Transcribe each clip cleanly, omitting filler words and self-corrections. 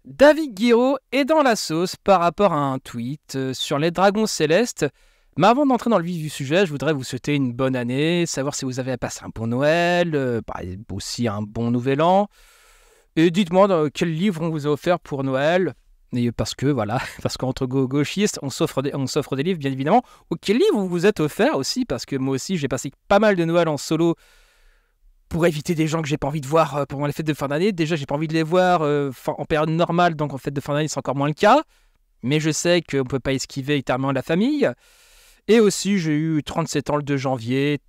David Guiraud est dans la sauce par rapport à un tweet sur les dragons célestes. Mais avant d'entrer dans le vif du sujet, je voudrais vous souhaiter une bonne année, savoir si vous avez passé un bon Noël, aussi un bon Nouvel An. Et dites-moi quel livre on vous a offert pour Noël. Et parce que voilà, parce qu'entre gauchistes, on s'offre des livres, bien évidemment. Ou quel livre vous vous êtes offert aussi, parce que moi aussi, j'ai passé pas mal de Noël en solo pour éviter des gens que j'ai pas envie de voir pendant les fêtes de fin d'année. Déjà, j'ai pas envie de les voir en période normale, donc en fête de fin d'année, c'est encore moins le cas. Mais je sais qu'on peut pas esquiver éternellement la famille. Et aussi, j'ai eu 37 ans le 2 janvier.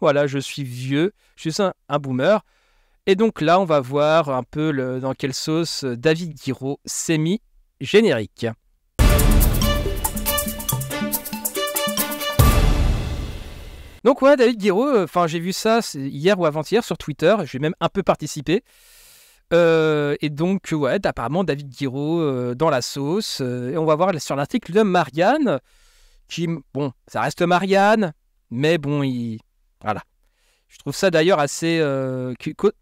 Voilà, je suis vieux, je suis un boomer. Et donc là, on va voir un peu dans quelle sauce David Guiraud s'est mis. Générique. Donc ouais, David Guiraud, j'ai vu ça hier ou avant-hier sur Twitter, j'ai même un peu participé. Et donc ouais, apparemment David Guiraud dans la sauce. Et on va voir sur l'article de Marianne, qui, bon, ça reste Marianne, mais bon, voilà. Je trouve ça d'ailleurs assez... que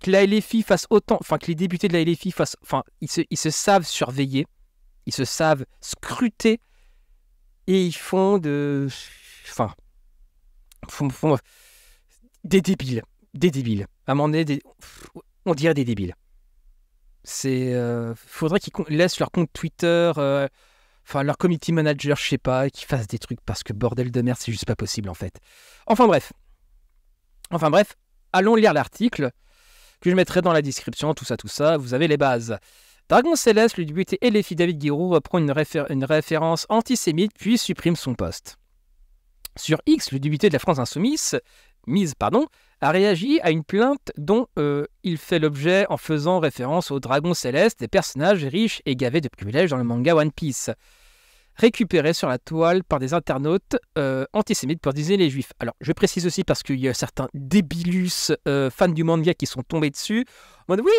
la LFI fasse autant... Enfin, que les députés de la LFI fassent... Enfin, ils se savent surveiller, ils se savent scruter, et ils font de... Enfin... Font des débiles. Des débiles. À un moment donné, on dirait des débiles. Faudrait qu'ils laissent leur compte Twitter... leur committee manager, je sais pas, qui fassent des trucs parce que bordel de merde, c'est juste pas possible en fait. Enfin bref, allons lire l'article que je mettrai dans la description, tout ça, vous avez les bases. Dragon Céleste, le député LFI David Guiraud reprend une référence antisémite puis supprime son post. Sur X, le député de la France Insoumise, a réagi à une plainte dont il fait l'objet en faisant référence au Dragon Céleste, des personnages riches et gavés de privilèges dans le manga One Piece, récupérés sur la toile par des internautes antisémites pour désigner les juifs. Alors, je précise aussi parce qu'il y a certains débilus fans du manga qui sont tombés dessus, en mode « Oui,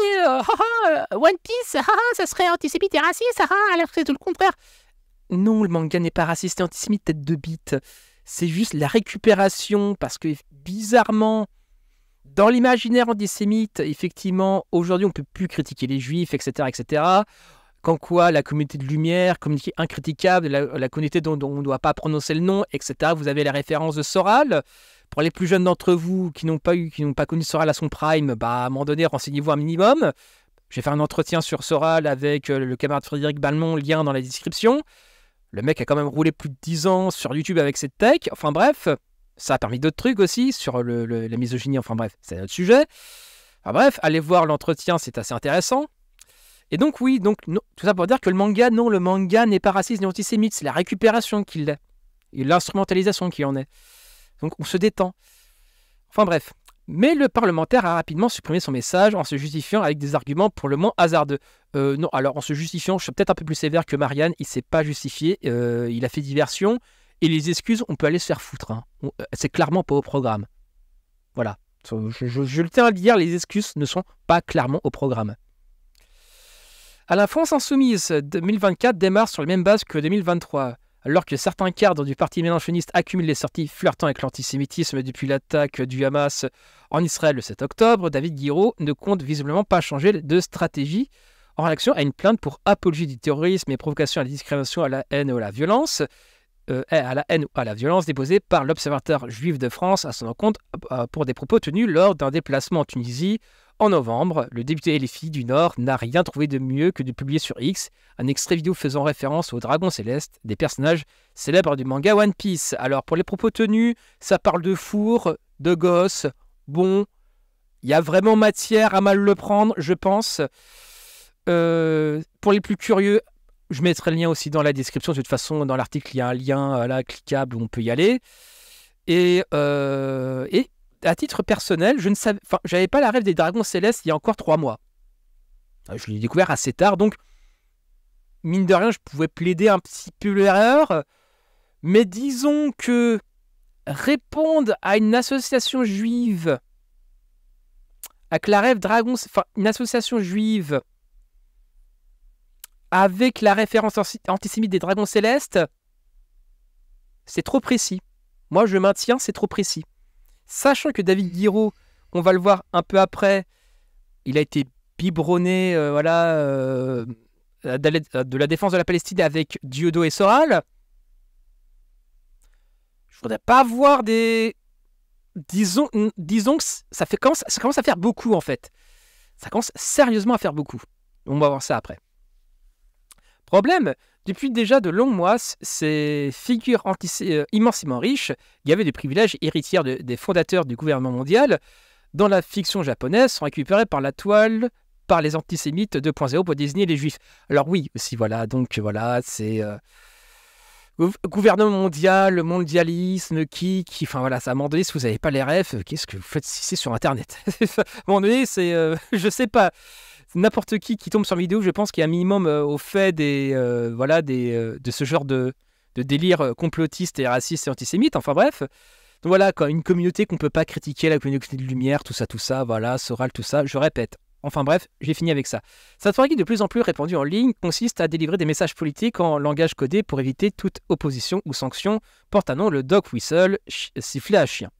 One Piece, ça serait antisémite et raciste, alors que c'est tout le contraire. » Non, le manga n'est pas raciste et antisémite, tête de bite. C'est juste la récupération, parce que bizarrement, dans l'imaginaire antisémite, effectivement, aujourd'hui, on ne peut plus critiquer les juifs, etc., etc. Quand quoi, la communauté de lumière, communauté incritiquable, la communauté dont on ne doit pas prononcer le nom, etc. Vous avez les références de Soral. Pour les plus jeunes d'entre vous qui n'ont pas connu Soral à son prime, à un moment donné, renseignez-vous un minimum. J'ai fait un entretien sur Soral avec le camarade Frédéric Balmont, lien dans la description. Le mec a quand même roulé plus de 10 ans sur YouTube avec cette tech. Enfin bref, ça a permis d'autres trucs aussi sur la misogynie. Enfin bref, c'est un autre sujet. Enfin bref, allez voir l'entretien, c'est assez intéressant. Et donc oui, non, tout ça pour dire que le manga n'est pas raciste ni antisémite. C'est la récupération qui l'est. Et l'instrumentalisation qui en est. Donc on se détend. Enfin bref. Mais le parlementaire a rapidement supprimé son message en se justifiant avec des arguments pour le moins hasardeux. Non, alors en se justifiant, je suis peut-être un peu plus sévère que Marianne, il ne s'est pas justifié, il a fait diversion, et les excuses, on peut aller se faire foutre. C'est clairement pas au programme. Voilà, je le tiens à le dire, les excuses ne sont pas clairement au programme. À la France Insoumise, 2024 démarre sur les mêmes bases que 2023. Alors que certains cadres du parti mélanchoniste accumulent les sorties flirtant avec l'antisémitisme depuis l'attaque du Hamas en Israël le 7 octobre, David Guiraud ne compte visiblement pas changer de stratégie en réaction à une plainte pour apologie du terrorisme et provocation à la discrimination, à la haine ou à la violence, déposée par l'Observateur juif de France à son encontre pour des propos tenus lors d'un déplacement en Tunisie. En novembre, le député LFI du Nord n'a rien trouvé de mieux que de publier sur X un extrait vidéo faisant référence aux dragons célestes, des personnages célèbres du manga One Piece. Alors pour les propos tenus, ça parle de four, de gosses. Bon, il y a vraiment matière à mal le prendre, je pense. Pour les plus curieux, je mettrai le lien aussi dans la description. De toute façon, dans l'article, il y a un lien là cliquable où on peut y aller. Et à titre personnel, j'avais pas la rêve des dragons célestes il y a encore 3 mois. Je l'ai découvert assez tard, donc mine de rien, je pouvais plaider un petit peu l'erreur. Mais disons que répondre à une association juive, avec la rêve dragon, une association juive avec la référence antisémite des dragons célestes, c'est trop précis. Moi, je maintiens, c'est trop précis. Sachant que David Guiraud, on va le voir un peu après, il a été biberonner de la défense de la Palestine avec Dieudo et Soral. Je voudrais pas voir des... Disons que ça commence à faire beaucoup, en fait. Ça commence sérieusement à faire beaucoup. On va voir ça après. Problème, depuis déjà de longs mois, ces figures immensément riches, qui avaient des privilèges héritières des fondateurs du gouvernement mondial, dans la fiction japonaise, sont récupérées par la toile, par les antisémites 2.0 pour désigner les juifs. Alors oui, aussi, voilà, donc voilà, c'est... gouvernement mondial, le mondialisme, enfin voilà, à un moment donné, si vous n'avez pas les refs, qu'est-ce que vous faites si c'est sur Internet? À un moment donné, c'est, je sais pas, n'importe qui tombe sur une vidéo, je pense qu'il y a un minimum au fait de ce genre de délire complotiste et raciste et antisémite, enfin bref. Donc voilà, quoi, une communauté qu'on peut pas critiquer, la communauté de lumière, tout ça, voilà, Soral, tout ça, je répète. Enfin bref, j'ai fini avec ça. Cette stratégie de plus en plus répandue en ligne consiste à délivrer des messages politiques en langage codé pour éviter toute opposition ou sanction, porte à nom le dog whistle, sifflet à chien.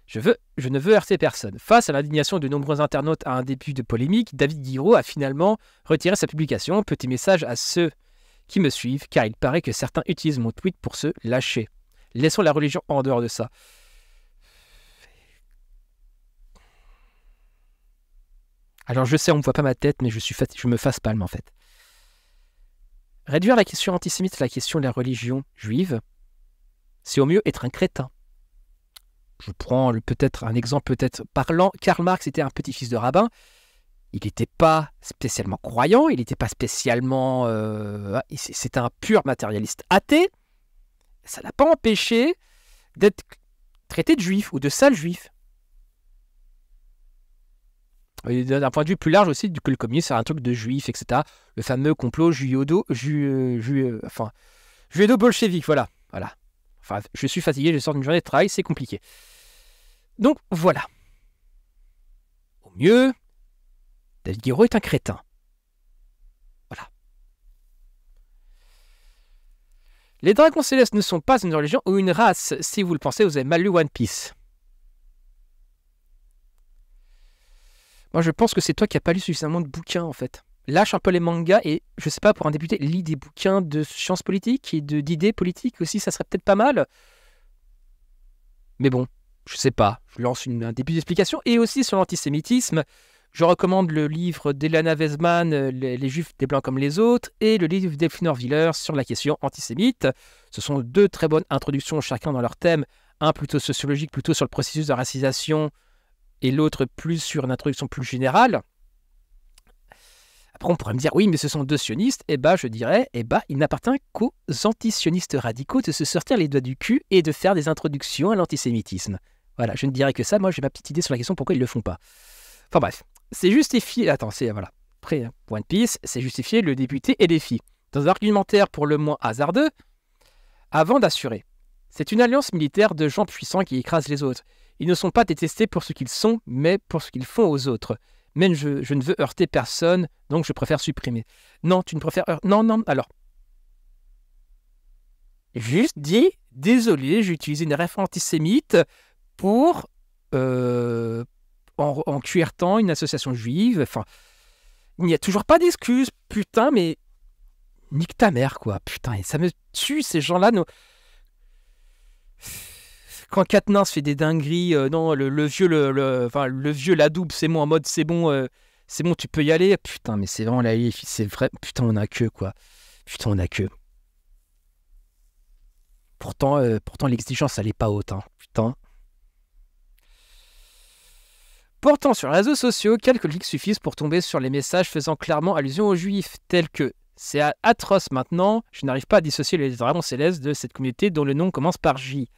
Je ne veux heurter personne. Face à l'indignation de nombreux internautes à un début de polémique, David Guiraud a finalement retiré sa publication. Petit message à ceux qui me suivent, car il paraît que certains utilisent mon tweet pour se lâcher. Laissons la religion en dehors de ça. Alors je sais, on ne voit pas ma tête, mais je me fasse palme en fait. Réduire la question antisémite à la question de la religion juive, c'est au mieux être un crétin. Je prends peut-être un exemple peut-être parlant. Karl Marx était un petit-fils de rabbin. Il n'était pas spécialement croyant, il n'était pas spécialement... c'était un pur matérialiste athée. Ça n'a pas empêché d'être traité de juif ou de sale juif. D'un point de vue plus large aussi, que le communisme c'est un truc de juif, etc. Le fameux complot judo-bolchevique, voilà. Enfin, je suis fatigué, je sors d'une journée de travail, c'est compliqué. Donc, voilà. Au mieux, David Guiraud est un crétin. Voilà. Les dragons célestes ne sont pas une religion ou une race. Si vous le pensez, vous avez mal lu One Piece. Moi, je pense que c'est toi qui n'as pas lu suffisamment de bouquins, en fait. Lâche un peu les mangas et, je sais pas, pour un député, lis des bouquins de sciences politiques et d'idées politiques aussi, ça serait peut-être pas mal. Mais bon, je sais pas. Je lance un début d'explication. Et aussi sur l'antisémitisme, je recommande le livre d'Elana Weizmann, Les Juifs des Blancs comme les autres, et le livre d'Elfine Orviller sur la question antisémite. Ce sont deux très bonnes introductions, chacun dans leur thème. Un plutôt sociologique, plutôt sur le processus de racisation, et l'autre plus sur une introduction plus générale. Après, on pourrait me dire, oui, mais ce sont deux sionistes. Eh ben, je dirais, il n'appartient qu'aux antisionistes radicaux de se sortir les doigts du cul et de faire des introductions à l'antisémitisme. Voilà, je ne dirais que ça. Moi, j'ai ma petite idée sur la question pourquoi ils ne le font pas. Enfin bref, c'est justifié. Attends, voilà. Après, One Piece, c'est justifié le député et les filles. Dans un argumentaire pour le moins hasardeux, avant d'assurer. C'est une alliance militaire de gens puissants qui écrasent les autres. Ils ne sont pas détestés pour ce qu'ils sont, mais pour ce qu'ils font aux autres. Mais je ne veux heurter personne, donc je préfère supprimer. Non, tu ne préfères... Non, alors. Juste dis, désolé, j'ai utilisé une référence antisémite pour en cuirtant une association juive. Enfin, il n'y a toujours pas d'excuses, putain, mais nique ta mère, quoi. Putain, et ça me tue, ces gens-là. Quand Katniss fait des dingueries, non, le vieux Ladouble, c'est bon, en mode c'est bon, tu peux y aller. Putain, mais c'est vraiment c'est vrai. Putain, on a que quoi. Putain, on a que. Pourtant l'exigence, elle est pas haute, hein. Putain. Pourtant, sur les réseaux sociaux, quelques clics suffisent pour tomber sur les messages faisant clairement allusion aux juifs, tels que c'est atroce maintenant, je n'arrive pas à dissocier les dragons célestes de cette communauté dont le nom commence par J.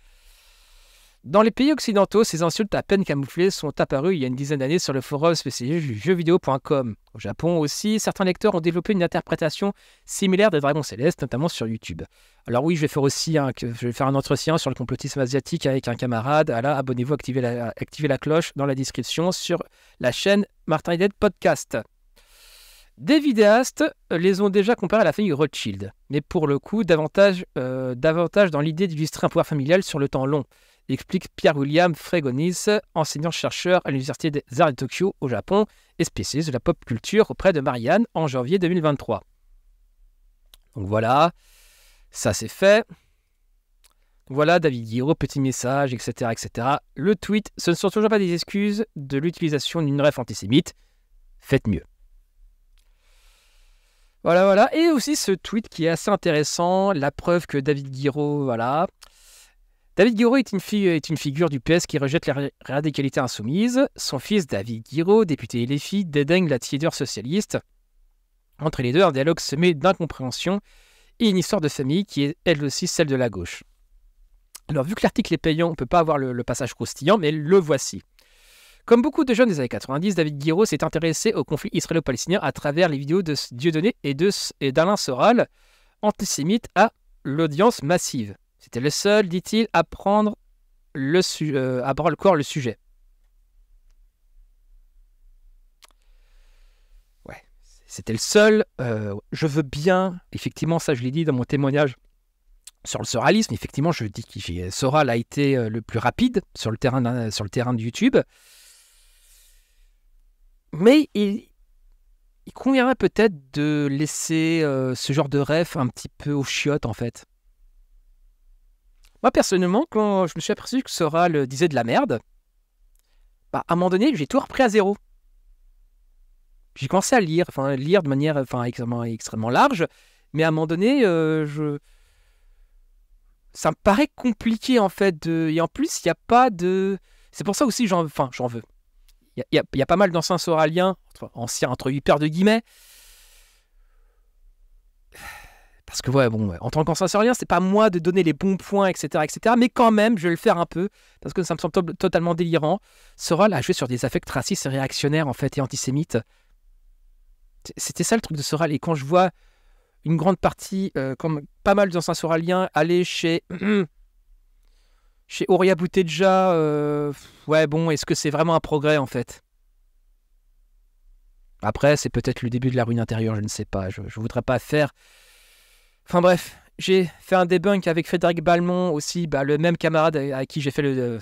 Dans les pays occidentaux, ces insultes à peine camouflées sont apparues il y a une dizaine d'années sur le forum spécialisé jeuxvideo.com. Au Japon aussi, certains lecteurs ont développé une interprétation similaire des dragons célestes, notamment sur YouTube. Alors oui, je vais faire un entretien sur le complotisme asiatique avec un camarade. Alors, abonnez-vous, activez la cloche dans la description sur la chaîne Martin et Dead Podcast. Des vidéastes les ont déjà comparés à la famille Rothschild, mais pour le coup, davantage dans l'idée d'illustrer un pouvoir familial sur le temps long. explique Pierre-William Frégonis, enseignant-chercheur à l'Université des Arts de Tokyo au Japon et spécialiste de la pop culture auprès de Marianne en janvier 2023. Donc voilà, ça c'est fait. Voilà, David Guiraud, petit message, etc., etc. Le tweet, ce ne sont toujours pas des excuses de l'utilisation d'une ref antisémite. Faites mieux. Voilà, voilà. Et aussi ce tweet qui est assez intéressant, la preuve que David Guiraud, voilà. David Guiraud est une figure du PS qui rejette la radicalité insoumise. Son fils, David Guiraud, député LFI, dédaigne la tiédeur socialiste. Entre les deux, un dialogue semé d'incompréhension et une histoire de famille qui est elle aussi celle de la gauche. Alors, vu que l'article est payant, on ne peut pas avoir le passage croustillant, mais le voici. Comme beaucoup de jeunes des années 90, David Guiraud s'est intéressé au conflit israélo-palestinien à travers les vidéos de Dieudonné et d'Alain Soral, antisémites à l'audience massive. C'était le seul, dit-il, à prendre à bras le corps le sujet. Ouais, c'était le seul. Je veux bien, effectivement, ça je l'ai dit dans mon témoignage, sur le soralisme, effectivement, je dis que Soral a été le plus rapide sur le terrain de YouTube. Mais il conviendrait peut-être de laisser ce genre de ref un petit peu aux chiottes, en fait. Moi, personnellement, quand je me suis aperçu que Soral disait de la merde, à un moment donné, j'ai tout repris à zéro. J'ai commencé à lire de manière extrêmement large, mais à un moment donné, ça me paraît compliqué en fait. Et en plus, il n'y a pas de... C'est pour ça aussi j'en veux. Il y a pas mal d'anciens soraliens, anciens entre hyper de guillemets. Parce que en tant qu'ancien soralien, c'est pas moi de donner les bons points, etc., etc. Mais quand même, je vais le faire un peu, parce que ça me semble totalement délirant. Soral a joué sur des affects racistes et réactionnaires en fait, et antisémites. C'était ça le truc de Soral. Et quand je vois une grande partie, comme pas mal d'anciens soraliens, aller chez Horia Bouteja, est-ce que c'est vraiment un progrès en fait? Après, c'est peut-être le début de la ruine intérieure, je ne sais pas. Je voudrais pas faire... Enfin bref, j'ai fait un debunk avec Frédéric Balmont aussi, le même camarade à qui j'ai fait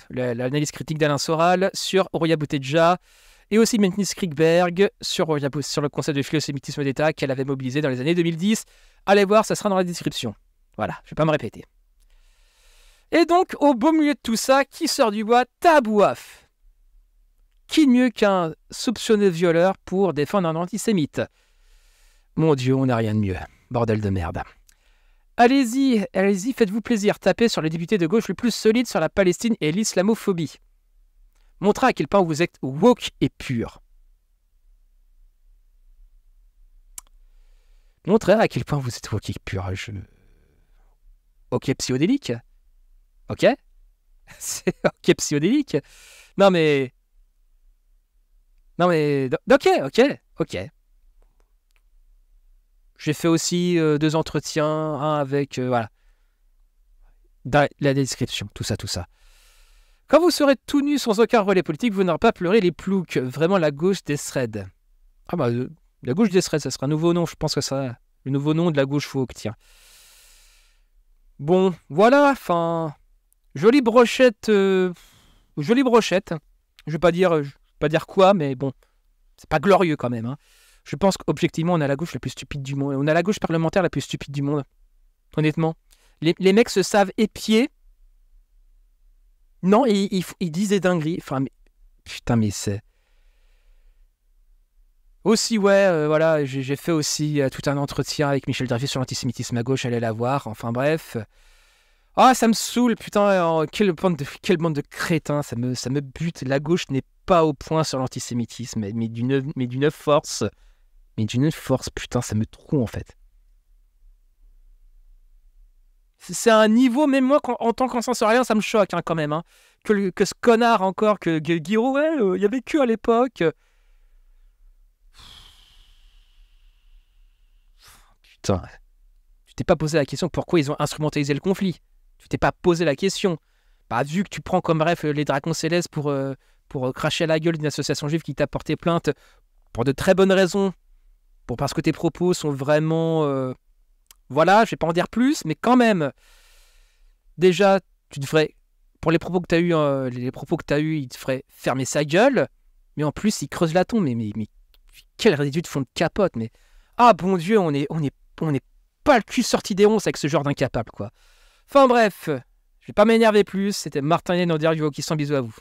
l'analyse critique d'Alain Soral sur Horia Bouteja, et aussi Mentnis Kriegberg sur le concept de philosémitisme d'État qu'elle avait mobilisé dans les années 2010. Allez voir, ça sera dans la description. Voilà, je ne vais pas me répéter. Et donc, au beau milieu de tout ça, qui sort du bois? Tabouaf. Qui de mieux qu'un soupçonné violeur pour défendre un antisémite? Mon Dieu, on n'a rien de mieux. Bordel de merde. Allez-y, faites-vous plaisir. Tapez sur les députés de gauche le plus solides sur la Palestine et l'islamophobie. Montrez à quel point vous êtes woke et pur. Montrez à quel point vous êtes woke et pur. Ok, psychodélique. Ok. C'est ok, psychodélique. Non mais... Ok. J'ai fait aussi 2 entretiens, un avec... voilà. Dans la description, tout ça. Quand vous serez tout nu sans aucun relais politique, vous n'aurez pas pleuré les ploucs. Vraiment la gauche des threads. La gauche des threads, ça sera un nouveau nom. Je pense que ça... Le nouveau nom de la gauche woke, tiens. Bon, voilà, jolie brochette. Jolie brochette. Je vais pas dire quoi, mais bon. C'est pas glorieux quand même, hein. Je pense qu'objectivement, on a la gauche la plus stupide du monde. On a la gauche parlementaire la plus stupide du monde. Honnêtement. Les mecs se savent épier. Non, ils disent des dingueries. Putain, mais c'est... Aussi, voilà, j'ai fait aussi tout un entretien avec Michel Dreyfus sur l'antisémitisme à gauche, allez la voir. Enfin bref. Ah, ça me saoule, putain. Quelle bande de crétins. Ça me bute. La gauche n'est pas au point sur l'antisémitisme, mais d'une force... putain, ça me trouve en fait. C'est un niveau, même moi, en tant qu'ancien soralien, ça me choque quand même. Hein. Que ce connard encore, que Guiraud, il y avait que à l'époque. Putain, tu t'es pas posé la question pourquoi ils ont instrumentalisé le conflit. Tu t'es pas posé la question. Vu que tu prends comme bref les dragons célestes pour cracher à la gueule d'une association juive qui t'a porté plainte pour de très bonnes raisons. Parce que tes propos sont vraiment... Voilà, je vais pas en dire plus, mais quand même. Déjà, tu devrais pour les propos que t'as eu, il te ferait fermer sa gueule. Mais en plus, il creuse la tombe. Mais quelle réduction de fond de capote. Mais ah bon Dieu, on est pas le cul sorti des ronces avec ce genre d'incapable, quoi. Enfin bref, je vais pas m'énerver plus. C'était Martin Hélène en direct du Wokistan. Bisous à vous.